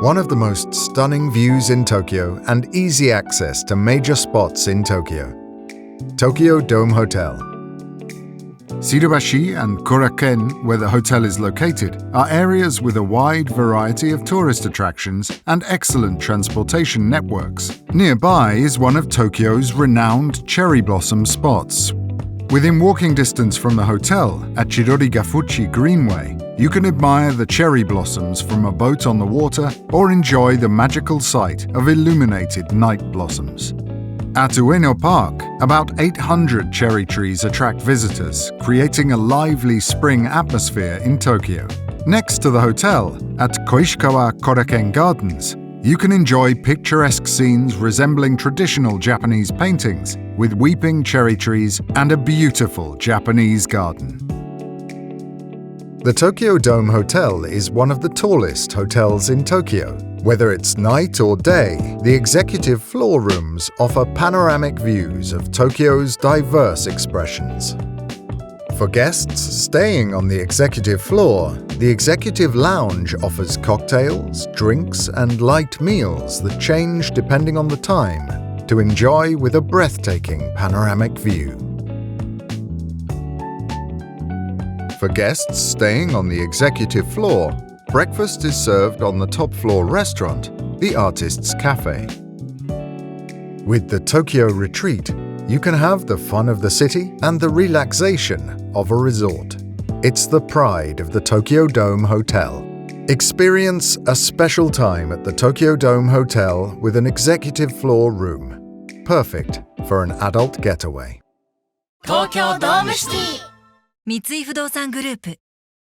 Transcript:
One of the most stunning views in Tokyo and easy access to major spots in Tokyo. Tokyo Dome Hotel. Shidobashi and Koraku, where the hotel is located, are areas with a wide variety of tourist attractions and excellent transportation networks. Nearby is one of Tokyo's renowned cherry blossom spots. Within walking distance from the hotel at Chidori-Gafuchi Greenway, you can admire the cherry blossoms from a boat on the water or enjoy the magical sight of illuminated night blossoms. At Ueno Park, about 800 cherry trees attract visitors, creating a lively spring atmosphere in Tokyo. Next to the hotel, at Koishikawa Koraku Gardens, you can enjoy picturesque scenes resembling traditional Japanese paintings with weeping cherry trees and a beautiful Japanese garden. The Tokyo Dome Hotel is one of the tallest hotels in Tokyo. Whether it's night or day, the executive floor rooms offer panoramic views of Tokyo's diverse expressions. For guests staying on the executive floor, the executive lounge offers cocktails, drinks, and light meals that change depending on the time to enjoy with a breathtaking panoramic view. For guests staying on the executive floor, breakfast is served on the top floor restaurant, the Artists Cafe. With the Tokyo Retreat, you can have the fun of the city and the relaxation of a resort. It's the pride of the Tokyo Dome Hotel. Experience a special time at the Tokyo Dome Hotel with an executive floor room. Perfect for an adult getaway. 東京ドームシティ三井不動産グループ